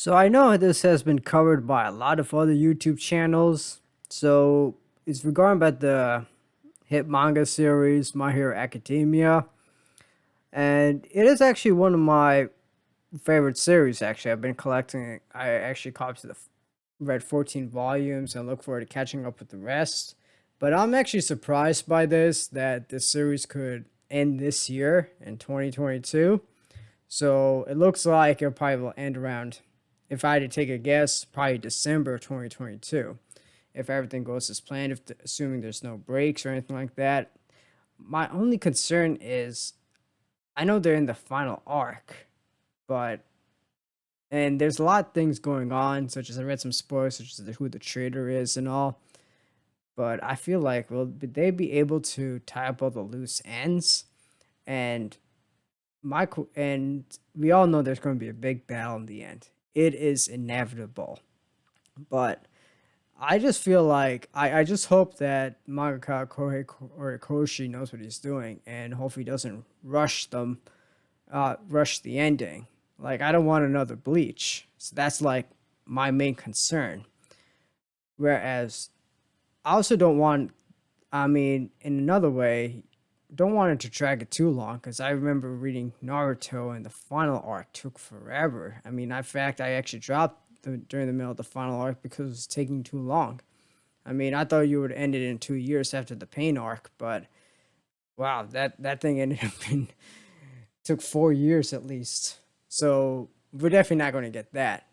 So I know this has been covered by a lot of other YouTube channels. So it's regarding about the hit manga series My Hero Academia, and it is actually one of my favorite series. Actually, I've been collecting it. I actually read 14 volumes and look forward to catching up with the rest. But I'm actually surprised by that this series could end this year in 2022. So it looks like it probably will end around, if I had to take a guess, probably December 2022. If everything goes as planned, assuming there's no breaks or anything like that. My only concern is I know they're in the final arc, but and there's a lot of things going on, such as I read some spoilers, such as who the traitor is and all. But I feel like will they be able to tie up all the loose ends? And and we all know there's going to be a big battle in the end. It is inevitable, but I just feel like I just hope that mangaka Kohei Horikoshi knows what he's doing, and hopefully doesn't rush the ending. Like, I don't want another Bleach, so that's like my main concern. Whereas I also don't want, I mean, in another way, don't want it to drag it too long, because I remember reading Naruto and the final arc took forever. I mean, in fact, I actually dropped during the middle of the final arc because it was taking too long. I mean, I thought you would end it in 2 years after the pain arc, but wow, that thing ended up in took 4 years at least. So we're definitely not going to get that.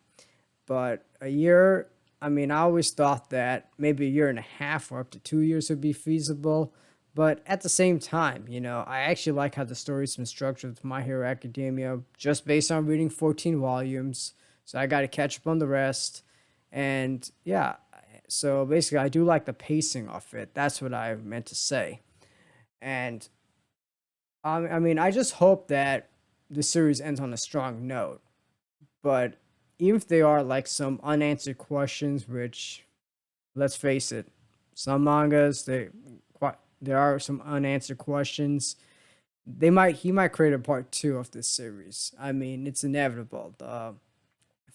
But a year, I mean, I always thought that maybe a year and a half or up to 2 years would be feasible. But at the same time, I actually like how the story's been structured with My Hero Academia, just based on reading 14 volumes. So I got to catch up on the rest. And yeah, so basically, I do like the pacing of it. That's what I meant to say. And I mean, I just hope that the series ends on a strong note. But even if there are like some unanswered questions, which, let's face it, some mangas there are some unanswered questions. He might create a part two of this series. I mean, it's inevitable. The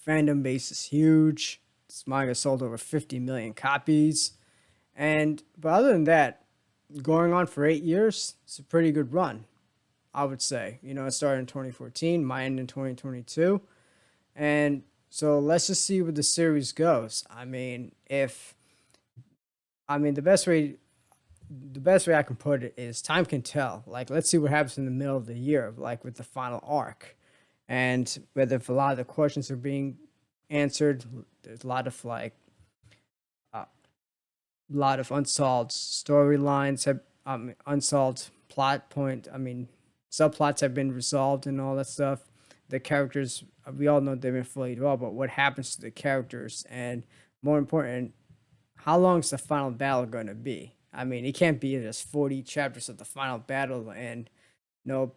fandom base is huge. This manga sold over 50 million copies, but other than that, going on for 8 years, it's a pretty good run, I would say. It started in 2014, might end in 2022. And so let's just see where the series goes. I mean, if I mean the best way I can put it is time can tell. Like, let's see what happens in the middle of the year, like with the final arc, and whether if a lot of the questions are being answered. There's a lot of a lot of unsolved storylines have unsolved plot point. I mean, subplots have been resolved and all that stuff. The characters, we all know they've been fully developed, but what happens to the characters, and more important, how long is the final battle going to be? I mean, it can't be just 40 chapters of the final battle and no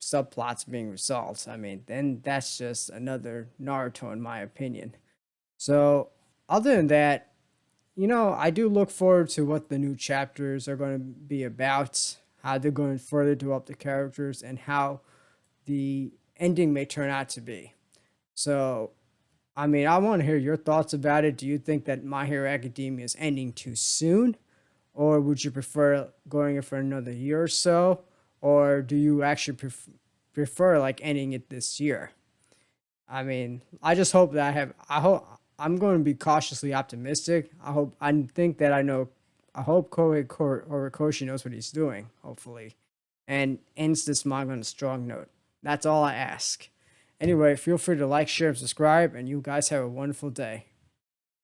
subplots being resolved. I mean, then that's just another Naruto, in my opinion. So, other than that, I do look forward to what the new chapters are going to be about, how they're going to further develop the characters, and how the ending may turn out to be. So, I mean, I want to hear your thoughts about it. Do you think that My Hero Academia is ending too soon? Or would you prefer going it for another year or so? Or do you actually prefer like ending it this year? I mean, I just hope that I hope I'm going to be cautiously optimistic. I hope Horikoshi knows what he's doing, hopefully, and ends this manga on a strong note. That's all I ask. Anyway, feel free to like, share, and subscribe, and you guys have a wonderful day.